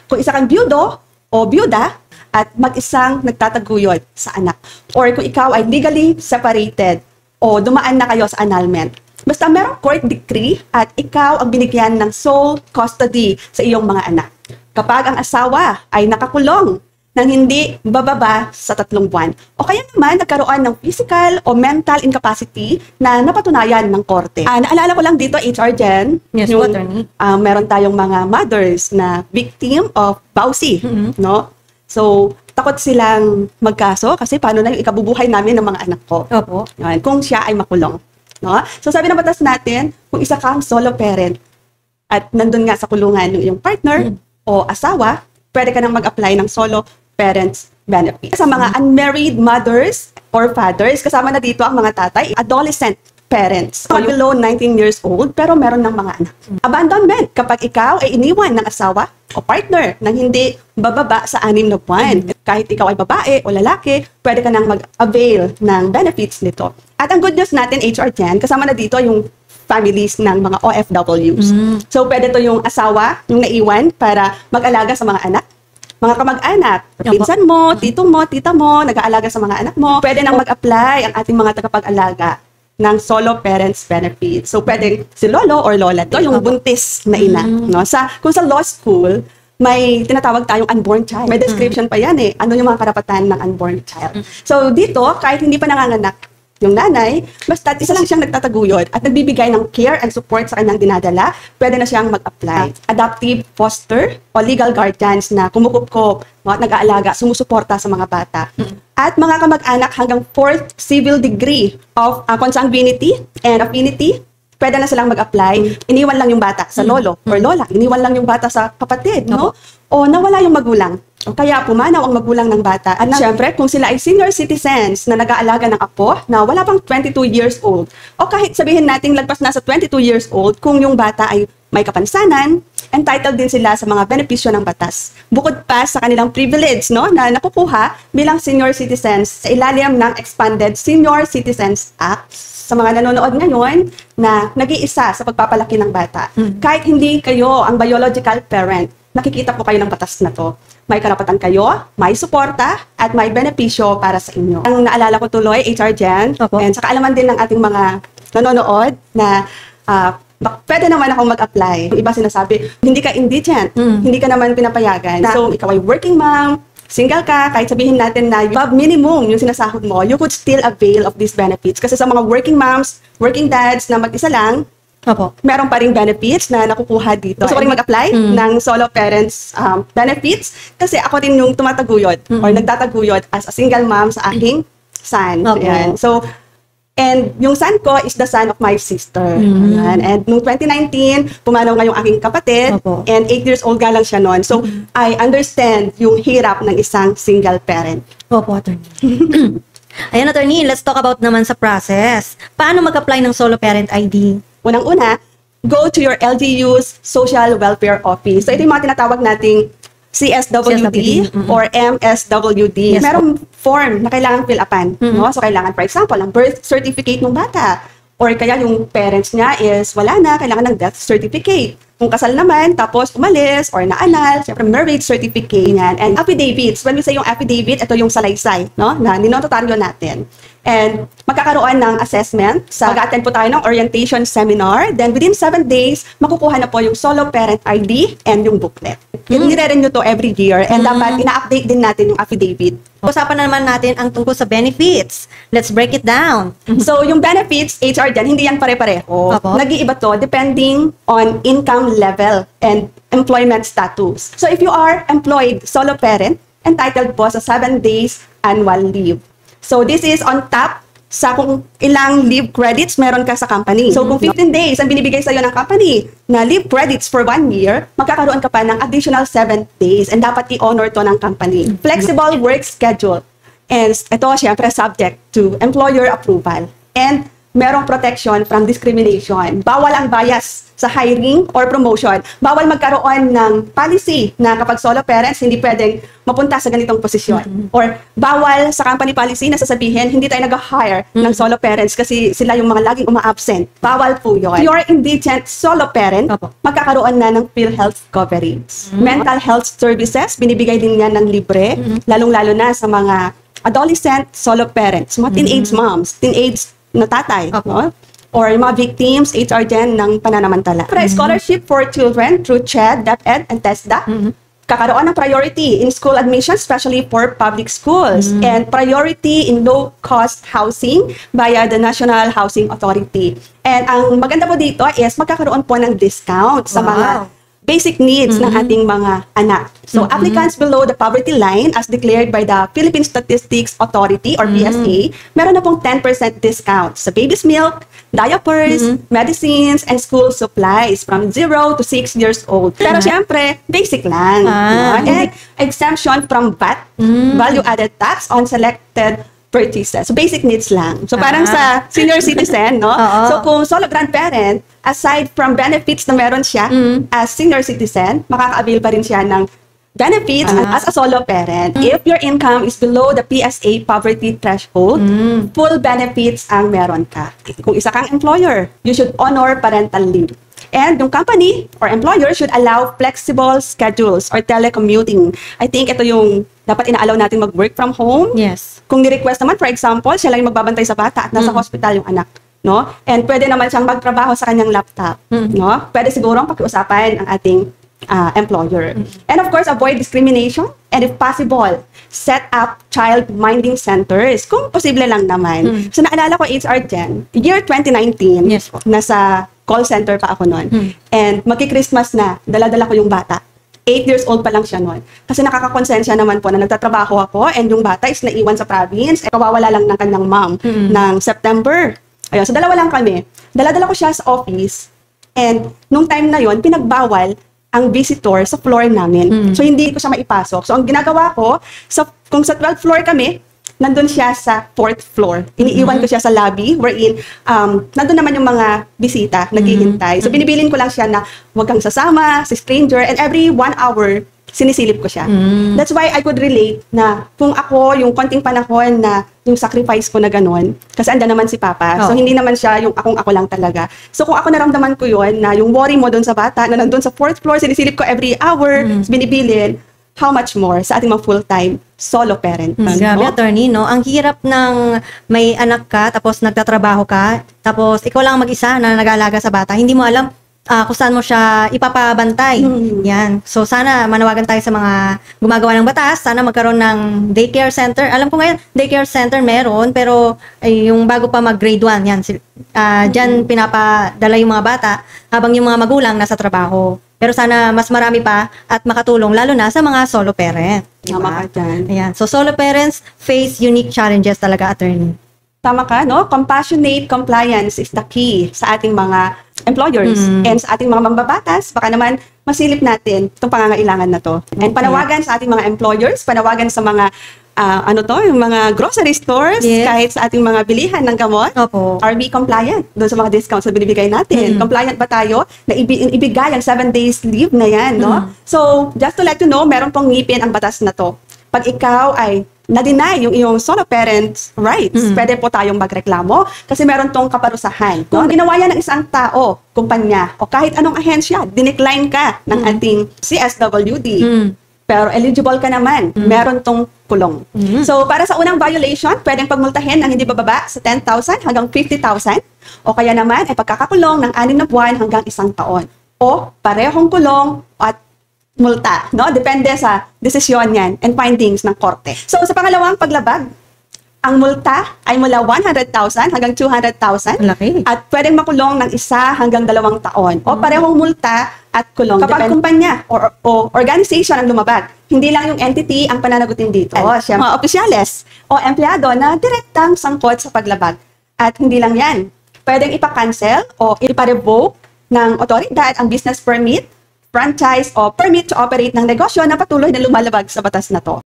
Kung isa kang byudo o byuda at mag-isang nagtataguyod sa anak. Or kung ikaw ay legally separated o dumaan na kayo sa annulment. Basta merong court decree at ikaw ang binigyan ng sole custody sa iyong mga anak. Kapag ang asawa ay nakakulong ng hindi bababa sa 3 buwan. O kaya naman nagkaroon ng physical o mental incapacity na napatunayan ng korte. Naalala ko lang dito, HR Jen, Yes, yung, attorney. meron tayong mga mothers na victim of BAUSI, no? So, takot silang magkaso kasi paano na yung ikabubuhay namin ng mga anak ko. Opo. Yan, kung siya ay makulong. No? So, sabi ng batas natin, kung isa kang solo parent at nandun nga sa kulungan yung iyong partner o asawa, pwede ka nang mag-apply ng solo parents benefit. Sa mga unmarried mothers or fathers, kasama na dito ang mga tatay, adolescent parents. So, below 19 years old, pero meron ng mga anak. Abandonment, kapag ikaw ay iniwan ng asawa o partner nang hindi bababa sa 6 na buwan. Kahit ikaw ay babae o lalaki, pwede ka nang mag-avail ng benefits nito. At ang good news natin, HR Jen, kasama na dito yung families ng mga OFWs. So, pwede to yung asawa, yung naiwan para mag-alaga sa mga anak. Mga kamag-anak, pinsan mo, tito mo, tita mo, nag-aalaga sa mga anak mo, pwede nang mag-apply ang ating mga tagapag-alaga ng solo parents benefit. So, pwede si lolo or lola. Ito yung buntis na ina. No? Kung sa law school, may tinatawag tayong unborn child. May description pa yan eh. Ano yung mga karapatan ng unborn child. So, dito, kahit hindi pa nanganganak yung nanay, basta isa lang siyang nagtataguyod at nagbibigay ng care and support sa kanyang dinadala, pwede na siyang mag-apply. Adoptive foster o legal guardians na kumukupkop, nag-aalaga, sumusuporta sa mga bata. At mga kamag-anak hanggang 4th civil degree of consanguinity and affinity, pwede na silang mag-apply. Iniwan lang yung bata sa lolo or lola. Iniwan lang yung bata sa kapatid, no? O nawala yung magulang. O kaya pumanaw ang magulang ng bata. At syempre, kung sila ay senior citizens na nag-aalaga ng apo na wala pang 22 years old, o kahit sabihin natin lagpas na sa 22 years old, kung yung bata ay may kapansanan, entitled din sila sa mga benepisyo ng batas. Bukod pa sa kanilang privilege, no, na nakukuha bilang senior citizens sa ilalim ng Expanded Senior Citizens Act sa mga nanonood ngayon na nag-iisa sa pagpapalaki ng bata. Kahit hindi kayo ang biological parent, nakikita po kayo ng batas na to. May karapatan kayo, may suporta, at may benepisyo para sa inyo. Ang naalala ko tuloy, HR Jen, and sa kaalaman din ng ating mga nanonood na pwede naman akong mag-apply. Yung iba sinasabi, hindi ka indigent, hindi ka naman pinapayagan. So, ikaw ay working mom, single ka, kahit sabihin natin na above minimum yung sinasahod mo, you could still avail of these benefits. Kasi sa mga working moms, working dads na mag-isa lang, meron pa ring benefits na nakukuha dito. Gusto ko rin mag-apply ng solo parents benefits kasi ako rin yung tumataguyod or nagtataguyod as a single mom sa aking son. Ayan. So, and yung son ko is the son of my sister. Ayan. And noong 2019, pumanaw nga yung aking kapatid and 8 years old nga lang siya noon. So, I understand yung hirap ng isang single parent. Opo, attorney. Ayan, attorney, let's talk about naman sa process. Paano mag-apply ng solo parent ID? Unang-una, go to your LGU's Social Welfare Office. So, ito yung mga tinatawag nating CSWD or MSWD. Yes, merong form na kailangan fill upan. No? So, kailangan, for example, ang birth certificate ng bata. Or kaya yung parents niya is wala na, kailangan ng death certificate. Kung kasal naman, tapos umalis or naanal, syempre marriage certificate yan. And affidavits. When we say yung affidavit, ito yung salaysay, no? Na ninotaryo natin. And magkakaroon ng assessment. Mag-attend po tayo ng orientation seminar. Then within 7 days, makukuha na po yung solo parent ID and yung booklet. Nire-renew to every year. And dapat ina-update din natin yung affidavit. Usapan na naman natin ang tungkol sa benefits. Let's break it down. So, yung benefits, HR dyan, hindi yan pare-pareho. Nag-iiba to depending on income level and employment status. So, if you are employed solo parent, entitled po sa 7 days annual leave. So, this is on top sa kung ilang leave credits meron ka sa company. So, kung 15 days ang binibigay sa'yo ng company na leave credits for 1 year, magkakaroon ka pa ng additional 7 days and dapat i-honor to ng company. Flexible work schedule. And ito, syempre, subject to employer approval. And merong protection from discrimination. Bawal ang bias sa hiring or promotion. Bawal magkaroon ng policy na kapag solo parents, hindi pwedeng mapunta sa ganitong posisyon. Or bawal sa company policy na sasabihin, hindi tayo nag-hire ng solo parents kasi sila yung mga laging uma-absent. Bawal po yun. If you are indigent solo parent, magkakaroon na ng PhilHealth coverage. Mental health services, binibigay din yan ng libre, lalong-lalo na sa mga adolescent solo parents, mga teenage moms, teenage na tatay, no? Or yung mga victims, HR din ng pananamantala. Scholarship for children through CHED, DepEd, and TESDA. Kakaroon ng priority in school admission, especially for public schools. And priority in low-cost housing via the National Housing Authority. And ang maganda po dito is magkakaroon po ng discount sa mga basic needs ng ating mga anak. So, applicants below the poverty line as declared by the Philippine Statistics Authority or PSA, meron na pong 10% discount sa baby's milk, diapers, medicines, and school supplies from 0 to 6 years old. Pero syempre, basic lang. And exemption from VAT, value-added tax on selected purchases. So, basic needs lang. So, parang sa senior citizen, no? So, kung solo grandparent, aside from benefits na meron siya as senior citizen, makaka-avail pa rin siya ng benefits as a solo parent. If your income is below the PSA poverty threshold, full benefits ang meron ka. Kung isa kang employer, you should honor parental leave. And yung company or employer should allow flexible schedules or telecommuting. I think ito yung dapat inaalaw natin mag-work from home. Yes. Kung ni-request naman, for example, siya lang yung magbabantay sa bata at nasa hospital yung anak. No? And pwede naman siyang magtrabaho sa kanyang laptop. No? Pwede sigurong pakiusapan ang ating employer. And of course, avoid discrimination. And if possible, set up child minding centers. Kung posible lang naman. So naalala ko, HR Gen, year 2019, Yes po. nasa call center pa ako noon. And magki-Christmas na, dala-dala ko yung bata. 8 years old pa lang siya noon. Kasi nakakakonsensya naman po na nagtatrabaho ako and yung bata is naiwan sa province. Kawawala lang ng kanyang mom ng September. Ayun, so dalawa lang kami. Dala-dala ko siya sa office. And nung time na yon pinagbawal ang visitor sa floor namin. So hindi ko siya maipasok. So ang ginagawa ko, kung sa 12th floor kami, nandun siya sa 4th floor. Iniiwan ko siya sa lobby wherein nandun naman yung mga bisita, naghihintay. So binibilin ko lang siya na huwag kang sasama, si stranger, and every 1 hour, sinisilip ko siya. That's why I could relate na kung ako, yung konting panahon na yung sacrifice ko na ganun, kasi andan naman si Papa, so hindi naman siya yung ako lang talaga. So kung ako naramdaman ko yun, na yung worry mo doon sa bata, na nandun sa 4th floor, sinisilip ko every hour, binibilin, how much more sa ating mga full-time solo parent. Grabe, attorney, no? Ang hirap ng may anak ka, tapos nagtatrabaho ka, tapos ikaw lang mag-isa na nag-aalaga sa bata, hindi mo alam kung saan mo siya ipapabantay. Yan. So, sana manawagan tayo sa mga gumagawa ng batas. Sana magkaroon ng daycare center. Alam ko ngayon, daycare center meron, pero yung bago pa mag-grade 1, yan. Diyan pinapadala yung mga bata habang yung mga magulang nasa trabaho. Pero sana mas marami pa at makatulong, lalo na sa mga solo parent. Tama ka dyan. Ayan. So, solo parents face unique challenges talaga, attorney. Tama ka, no? Compassionate compliance is the key sa ating mga employers and sa ating mga mambabatas. Baka naman masilip natin itong pangangailangan na to. And panawagan sa ating mga employers, panawagan sa mga yung mga grocery stores, kahit sa ating mga bilihan ng gamot. Are we compliant doon sa mga discounts na binibigay natin? Compliant ba tayo na ibigay ang 7 days leave na yan, no? So, just to let you know, meron pong ngipin ang batas na to. Pag ikaw ay na-deny yung iyong solo parents' rights, pwede po tayong magreklamo kasi meron tong kaparusahan. Kung ginawa yan ng isang tao, kumpanya, o kahit anong ahensya, dinecline ka ng ating CSWD, pero eligible ka naman, meron tong kulong. So, para sa unang violation, pwedeng pagmultahin ng hindi bababa sa 10,000 hanggang 50,000, o kaya naman ay pagkakakulong ng 6 na buwan hanggang 1 taon, o parehong kulong at multa, no? Depende sa desisyon yan and findings ng korte. So, sa pangalawang paglabag, ang multa ay mula 100,000 hanggang 200,000 at pwedeng makulong ng 1 hanggang 2 taon o parehong multa at kulong. Kapag kumpanya o organization ang lumabag, hindi lang yung entity ang pananagutin dito. Siyempre, mga opisyales o empleyado na direktang sangkot sa paglabag. At hindi lang yan. Pwedeng ipa-cancel o ipa-revoke ng otoridad ang business permit, franchise o permit to operate ng negosyo na patuloy na lumalabag sa batas na to.